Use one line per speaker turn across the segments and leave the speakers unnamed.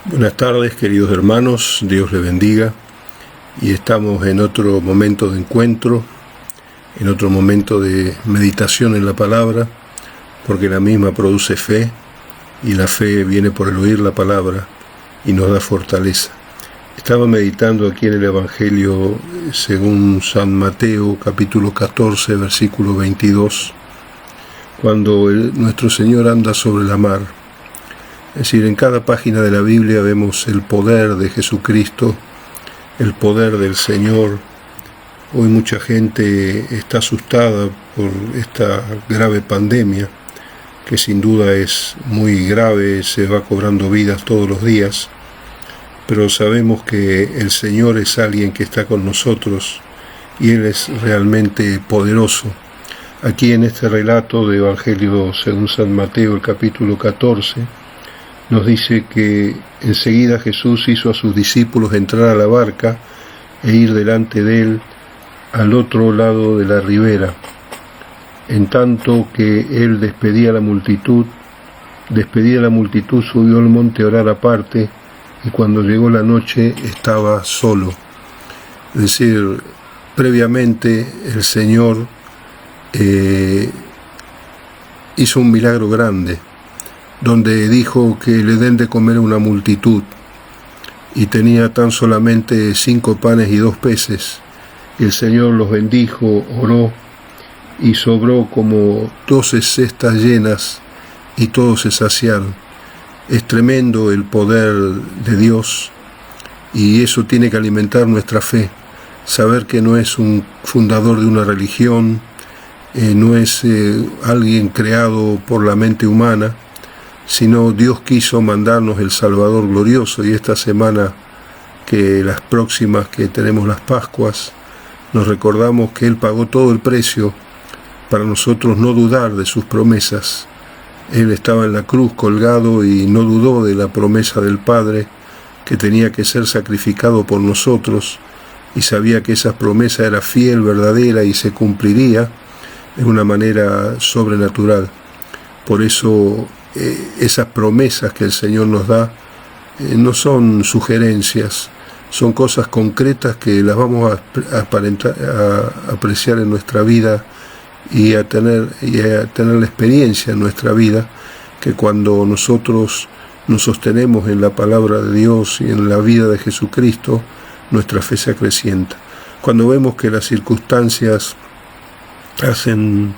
Buenas tardes, queridos hermanos, Dios les bendiga. Y estamos en otro momento de encuentro, en otro momento de meditación en la palabra, porque la misma produce fe, y la fe viene por el oír la palabra y nos da fortaleza. Estaba meditando aquí en el Evangelio según San Mateo, capítulo 14, versículo 22, cuando nuestro Señor anda sobre la mar. Es decir, en cada página de la Biblia vemos el poder de Jesucristo, el poder del Señor. Hoy mucha gente está asustada por esta grave pandemia, que sin duda es muy grave, se va cobrando vidas todos los días, pero sabemos que el Señor es alguien que está con nosotros y Él es realmente poderoso. Aquí en este relato de Evangelio según San Mateo, el capítulo 14, nos dice que enseguida Jesús hizo a sus discípulos entrar a la barca e ir delante de él al otro lado de la ribera. En tanto que él despedía a la multitud, subió al monte a orar aparte, y cuando llegó la noche estaba solo. Es decir, previamente el Señor hizo un milagro grande, donde dijo que le den de comer a una multitud, y tenía tan solamente 5 panes y 2 peces, y el Señor los bendijo, oró, y sobró como 12 cestas llenas, y todos se saciaron. Es tremendo el poder de Dios, y eso tiene que alimentar nuestra fe, saber que no es un fundador de una religión, no es alguien creado por la mente humana, sino Dios quiso mandarnos el Salvador glorioso. Y esta semana, que las próximas que tenemos las Pascuas, nos recordamos que Él pagó todo el precio para nosotros no dudar de sus promesas. Él estaba en la cruz colgado y no dudó de la promesa del Padre, que tenía que ser sacrificado por nosotros, y sabía que esa promesa era fiel, verdadera y se cumpliría de una manera sobrenatural. Por eso esas promesas que el Señor nos da no son sugerencias, son cosas concretas que las vamos a apreciar en nuestra vida y a tener la experiencia en nuestra vida, que cuando nosotros nos sostenemos en la palabra de Dios y en la vida de Jesucristo, nuestra fe se acrecienta. Cuando vemos que las circunstancias hacen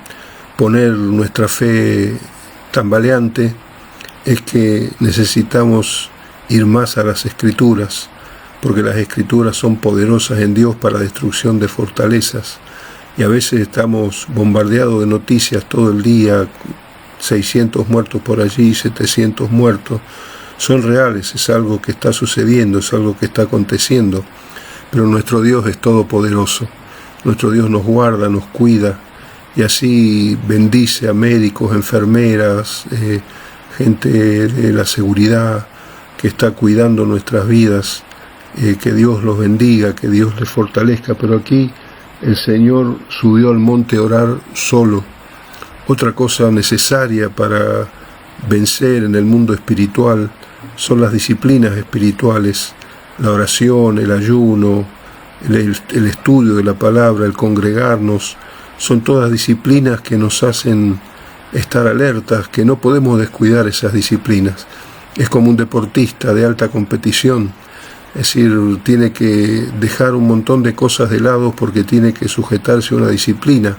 poner nuestra fe tambaleante, es que necesitamos ir más a las Escrituras, porque las Escrituras son poderosas en Dios para destrucción de fortalezas, y a veces estamos bombardeados de noticias todo el día, 600 muertos por allí, 700 muertos, son reales, es algo que está sucediendo, es algo que está aconteciendo, pero nuestro Dios es todopoderoso, nuestro Dios nos guarda, nos cuida, y así bendice a médicos, enfermeras, gente de la seguridad que está cuidando nuestras vidas, que Dios los bendiga, que Dios les fortalezca. Pero aquí el Señor subió al monte a orar solo. Otra cosa necesaria para vencer en el mundo espiritual son las disciplinas espirituales, la oración, el ayuno, el estudio de la palabra, el congregarnos. Son todas disciplinas que nos hacen estar alertas, que no podemos descuidar esas disciplinas. Es como un deportista de alta competición, es decir, tiene que dejar un montón de cosas de lado porque tiene que sujetarse a una disciplina.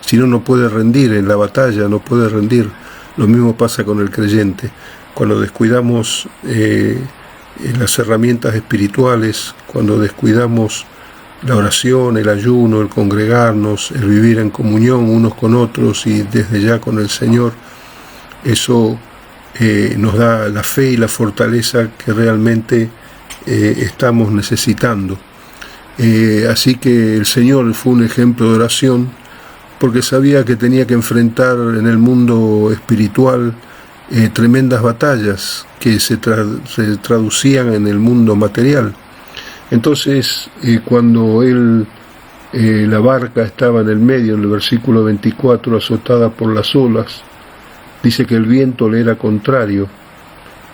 Si no, no puede rendir en la batalla, no puede rendir. Lo mismo pasa con el creyente. Cuando descuidamos las herramientas espirituales, cuando descuidamos la oración, el ayuno, el congregarnos, el vivir en comunión unos con otros y desde ya con el Señor, eso nos da la fe y la fortaleza que realmente estamos necesitando. Así que el Señor fue un ejemplo de oración, porque sabía que tenía que enfrentar en el mundo espiritual tremendas batallas que se traducían en el mundo material. Entonces, cuando la barca estaba en el medio, en el versículo 24, azotada por las olas, dice que el viento le era contrario,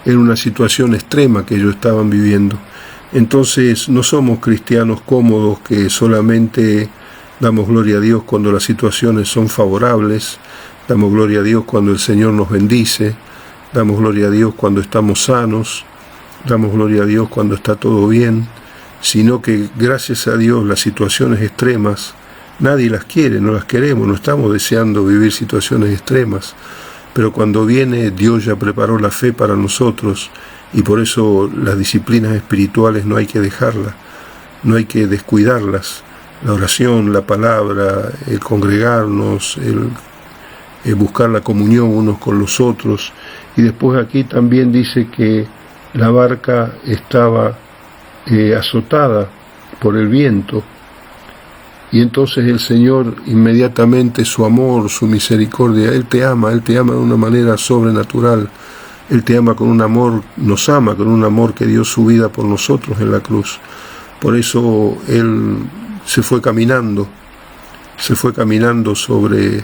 era una situación extrema que ellos estaban viviendo. Entonces no somos cristianos cómodos que solamente damos gloria a Dios cuando las situaciones son favorables, damos gloria a Dios cuando el Señor nos bendice, damos gloria a Dios cuando estamos sanos, damos gloria a Dios cuando está todo bien, sino que gracias a Dios las situaciones extremas, nadie las quiere, no las queremos, no estamos deseando vivir situaciones extremas, pero cuando viene Dios ya preparó la fe para nosotros y por eso las disciplinas espirituales no hay que dejarlas, no hay que descuidarlas, la oración, la palabra, el congregarnos, el buscar la comunión unos con los otros. Y después aquí también dice que la barca estaba azotada por el viento, y entonces el Señor inmediatamente su amor, su misericordia, Él te ama de una manera sobrenatural, Él te ama con un amor, nos ama con un amor que dio su vida por nosotros en la cruz. Por eso Él se fue caminando sobre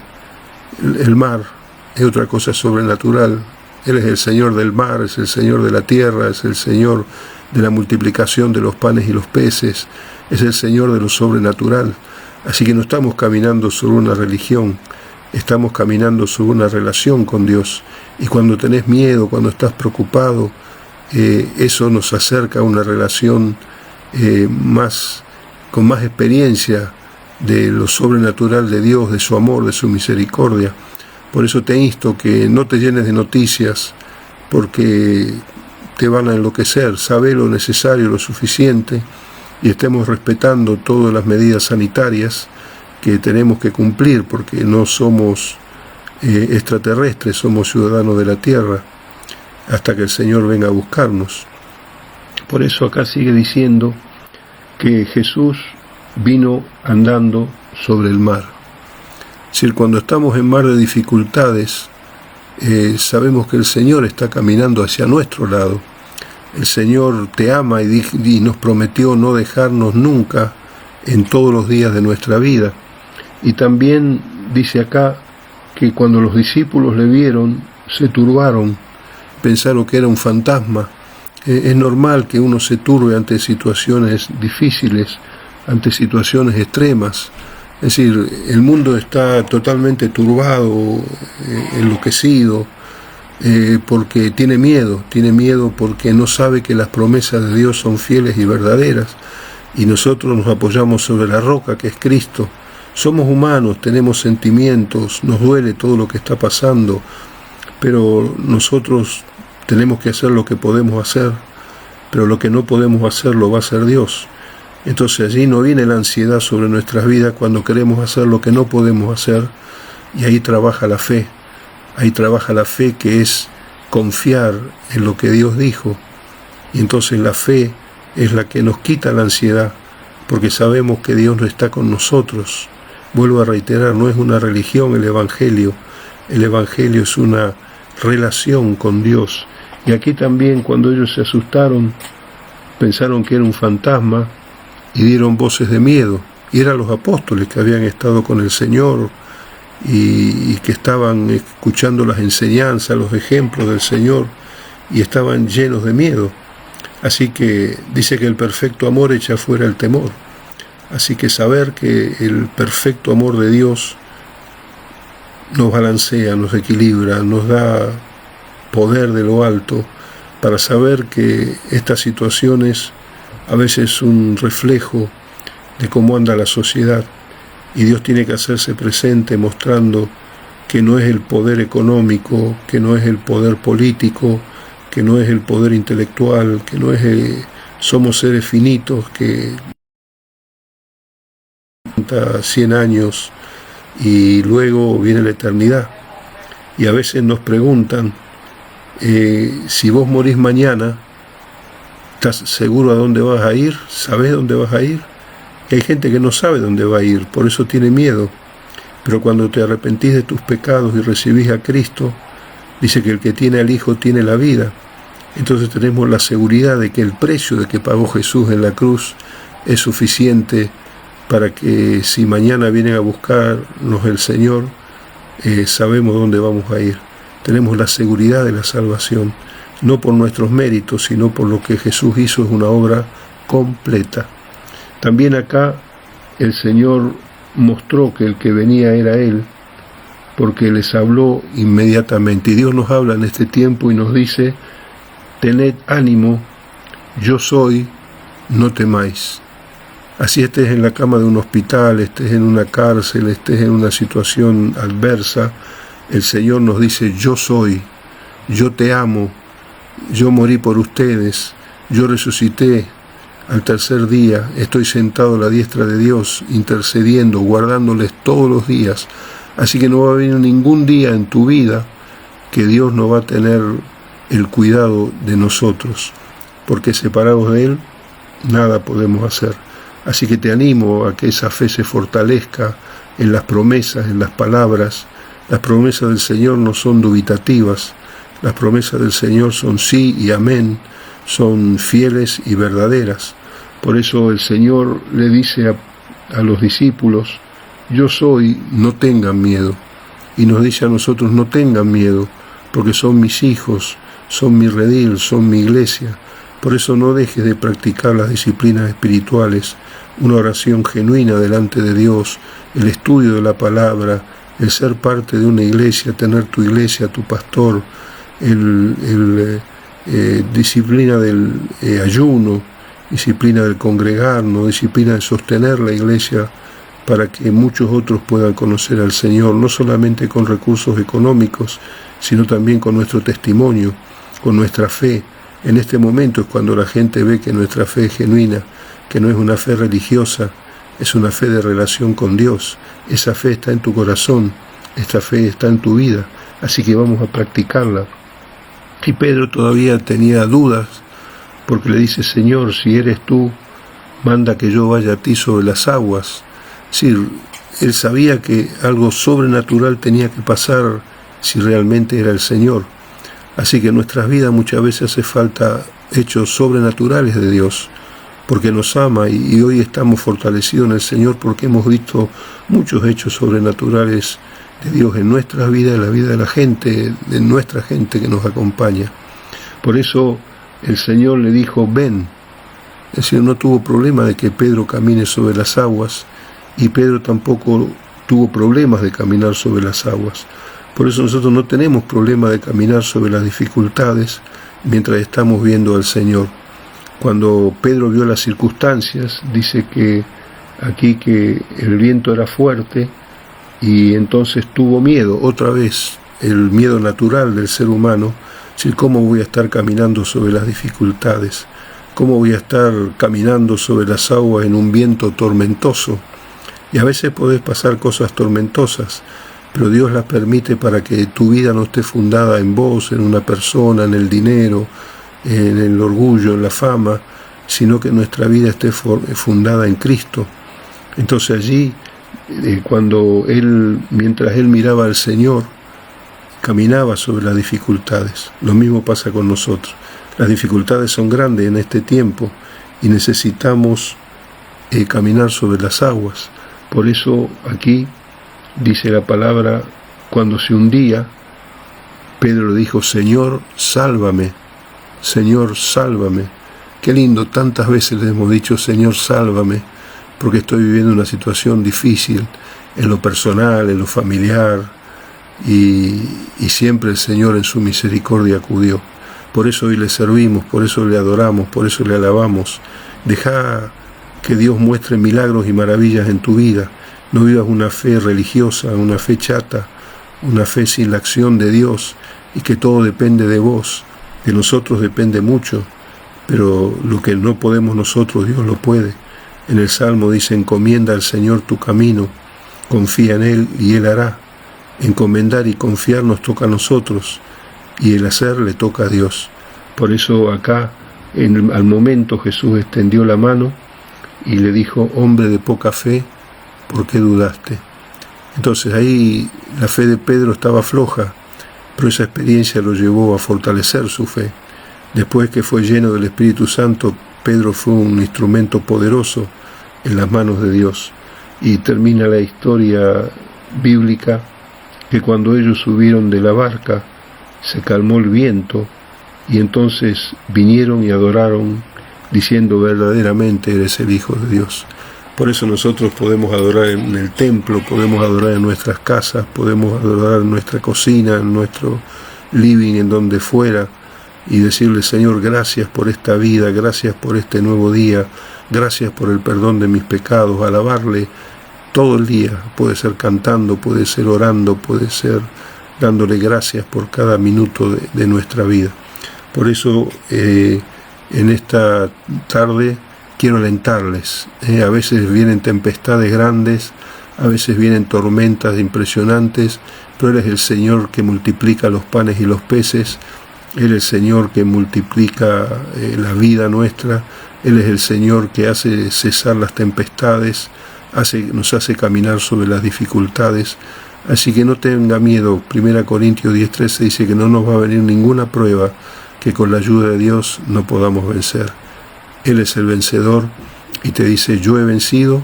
el mar, es otra cosa sobrenatural. Él es el Señor del mar, es el Señor de la tierra, es el Señor de la multiplicación de los panes y los peces, es el Señor de lo sobrenatural. Así que no estamos caminando sobre una religión, estamos caminando sobre una relación con Dios. Y cuando tenés miedo, cuando estás preocupado, eso nos acerca a una relación con más experiencia de lo sobrenatural de Dios, de su amor, de su misericordia. Por eso te insto que no te llenes de noticias, porque te van a enloquecer. Sabe lo necesario, lo suficiente, y estemos respetando todas las medidas sanitarias que tenemos que cumplir, porque no somos extraterrestres, somos ciudadanos de la tierra, hasta que el Señor venga a buscarnos. Por eso acá sigue diciendo que Jesús vino andando sobre el mar. Es decir, cuando estamos en mar de dificultades, sabemos que el Señor está caminando hacia nuestro lado. El Señor te ama y nos prometió no dejarnos nunca en todos los días de nuestra vida. Y también dice acá que cuando los discípulos le vieron, se turbaron, pensaron que era un fantasma. Es normal que uno se turbe ante situaciones difíciles, ante situaciones extremas. Es decir, el mundo está totalmente turbado, enloquecido, porque tiene miedo porque no sabe que las promesas de Dios son fieles y verdaderas, y nosotros nos apoyamos sobre la roca que es Cristo. Somos humanos, tenemos sentimientos, nos duele todo lo que está pasando, pero nosotros tenemos que hacer lo que podemos hacer, pero lo que no podemos hacer lo va a hacer Dios. Entonces allí no viene la ansiedad sobre nuestras vidas cuando queremos hacer lo que no podemos hacer, y ahí trabaja la fe. Ahí trabaja la fe, que es confiar en lo que Dios dijo. Y entonces la fe es la que nos quita la ansiedad, porque sabemos que Dios no está con nosotros. Vuelvo a reiterar, no es una religión el Evangelio es una relación con Dios. Y aquí también, cuando ellos se asustaron, pensaron que era un fantasma y dieron voces de miedo. Y eran los apóstoles que habían estado con el Señor y que estaban escuchando las enseñanzas, los ejemplos del Señor, y estaban llenos de miedo. Así que dice que el perfecto amor echa fuera el temor. Así que saber que el perfecto amor de Dios nos balancea, nos equilibra, nos da poder de lo alto para saber que estas situaciones a veces son un reflejo de cómo anda la sociedad, y Dios tiene que hacerse presente mostrando que no es el poder económico, que no es el poder político, que no es el poder intelectual, que no es somos seres finitos que 100 años y luego viene la eternidad. Y a veces nos preguntan, si vos morís mañana, ¿estás seguro a dónde vas a ir? ¿Sabés dónde vas a ir? Y hay gente que no sabe dónde va a ir, por eso tiene miedo. Pero cuando te arrepentís de tus pecados y recibís a Cristo, dice que el que tiene al Hijo tiene la vida. Entonces tenemos la seguridad de que el precio de que pagó Jesús en la cruz es suficiente para que si mañana vienen a buscarnos el Señor, sabemos dónde vamos a ir. Tenemos la seguridad de la salvación. no por nuestros méritos, sino por lo que Jesús hizo, es una obra completa. También acá el Señor mostró que el que venía era Él, porque les habló inmediatamente. Y Dios nos habla en este tiempo y nos dice: tened ánimo, yo soy, no temáis. Así estés en la cama de un hospital, estés en una cárcel, estés en una situación adversa, el Señor nos dice: yo soy, yo te amo, yo morí por ustedes, yo resucité al tercer día, estoy sentado a la diestra de Dios, intercediendo, guardándoles todos los días. Así que no va a haber ningún día en tu vida que Dios no va a tener el cuidado de nosotros, porque separados de Él, nada podemos hacer. Así que te animo a que esa fe se fortalezca en las promesas, en las palabras. Las promesas del Señor no son dubitativas, las promesas del Señor son sí y amén, son fieles y verdaderas. Por eso el Señor le dice a los discípulos: yo soy, no tengan miedo. Y nos dice a nosotros: no tengan miedo, porque son mis hijos, son mi redil, son mi iglesia. Por eso no dejes de practicar las disciplinas espirituales, una oración genuina delante de Dios, el estudio de la palabra, el ser parte de una iglesia, tener tu iglesia, tu pastor, disciplina del ayuno, disciplina del congregarnos, disciplina de sostener la iglesia para que muchos otros puedan conocer al Señor, no solamente con recursos económicos, sino también con nuestro testimonio, con nuestra fe. En este momento es cuando la gente ve que nuestra fe es genuina, que no es una fe religiosa, es una fe de relación con Dios. Esa fe está en tu corazón, esta fe está en tu vida, así que vamos a practicarla. Y Pedro todavía tenía dudas, porque le dice: Señor, si eres tú, manda que yo vaya a ti sobre las aguas. Sí, él sabía que algo sobrenatural tenía que pasar si realmente era el Señor. Así que en nuestras vidas muchas veces hace falta hechos sobrenaturales de Dios, porque nos ama, y hoy estamos fortalecidos en el Señor porque hemos visto muchos hechos sobrenaturales de Dios en nuestras vidas, en la vida de la gente, de nuestra gente que nos acompaña. Por eso el Señor le dijo: ven. El Señor no tuvo problema de que Pedro camine sobre las aguas, y Pedro tampoco tuvo problemas de caminar sobre las aguas. Por eso nosotros no tenemos problema de caminar sobre las dificultades mientras estamos viendo al Señor. Cuando Pedro vio las circunstancias, dice que aquí que el viento era fuerte y entonces tuvo miedo, otra vez el miedo natural del ser humano. Es decir, ¿cómo voy a estar caminando sobre las dificultades? ¿Cómo voy a estar caminando sobre las aguas en un viento tormentoso? Y a veces podés pasar cosas tormentosas, pero Dios las permite para que tu vida no esté fundada en vos, en una persona, en el dinero, en el orgullo, en la fama, sino que nuestra vida esté fundada en Cristo. Entonces allí, mientras él miraba al Señor, caminaba sobre las dificultades. Lo mismo pasa con nosotros. Las dificultades son grandes en este tiempo y necesitamos caminar sobre las aguas. Por eso aquí dice la palabra: cuando se hundía, Pedro le dijo: Señor, sálvame, Señor, sálvame. Qué lindo, tantas veces le hemos dicho: Señor, sálvame, porque estoy viviendo una situación difícil en lo personal, en lo familiar, y siempre el Señor en su misericordia acudió. Por eso hoy le servimos, por eso le adoramos, por eso le alabamos. Deja que Dios muestre milagros y maravillas en tu vida. No vivas una fe religiosa, una fe chata, una fe sin la acción de Dios, y que todo depende de vos. De nosotros depende mucho, pero lo que no podemos nosotros, Dios lo puede. En el Salmo dice: encomienda al Señor tu camino, confía en Él y Él hará. Encomendar y confiar nos toca a nosotros, y el hacer le toca a Dios. Por eso acá, al momento, Jesús extendió la mano y le dijo: hombre de poca fe, ¿por qué dudaste? Entonces ahí la fe de Pedro estaba floja, pero esa experiencia lo llevó a fortalecer su fe. Después que fue lleno del Espíritu Santo, Pedro fue un instrumento poderoso en las manos de Dios. Y termina la historia bíblica que cuando ellos subieron de la barca, se calmó el viento Y entonces vinieron y adoraron, diciendo: verdaderamente eres el Hijo de Dios. Por eso nosotros podemos adorar en el templo, podemos adorar en nuestras casas, podemos adorar en nuestra cocina, en nuestro living, en donde fuera, y decirle: Señor, gracias por esta vida, gracias por este nuevo día, gracias por el perdón de mis pecados. Alabarle todo el día, puede ser cantando, puede ser orando, puede ser dándole gracias por cada minuto de nuestra vida. Por eso en esta tarde quiero alentarles. A veces vienen tempestades grandes, a veces vienen tormentas impresionantes, pero Él es el Señor que multiplica los panes y los peces. Él es el Señor que multiplica la vida nuestra. Él es el Señor que hace cesar las tempestades, nos hace caminar sobre las dificultades. Así que no tenga miedo. 1 Corintios 10:13 dice que no nos va a venir ninguna prueba que con la ayuda de Dios no podamos vencer. Él es el vencedor y te dice: yo he vencido,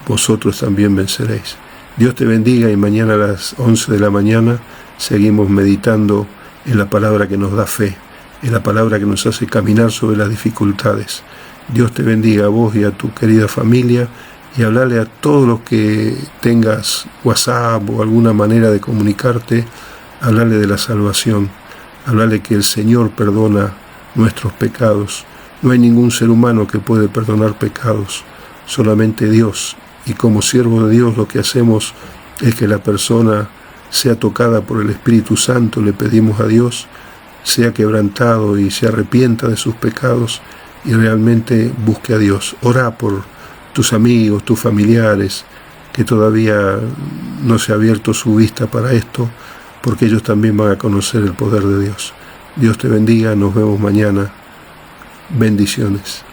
vosotros también venceréis. Dios te bendiga, y mañana a las 11 de la mañana seguimos meditando en la palabra que nos da fe, en la palabra que nos hace caminar sobre las dificultades. Dios te bendiga a vos y a tu querida familia, y hablarle a todos los que tengas WhatsApp o alguna manera de comunicarte, hablarle de la salvación, hablarle que el Señor perdona nuestros pecados. No hay ningún ser humano que puede perdonar pecados, solamente Dios. Y como siervo de Dios lo que hacemos es que la persona sea tocada por el Espíritu Santo, le pedimos a Dios, sea quebrantado y se arrepienta de sus pecados y realmente busque a Dios. Orá por tus amigos, tus familiares, que todavía no se ha abierto su vista para esto, porque ellos también van a conocer el poder de Dios. Dios te bendiga, nos vemos mañana. Bendiciones.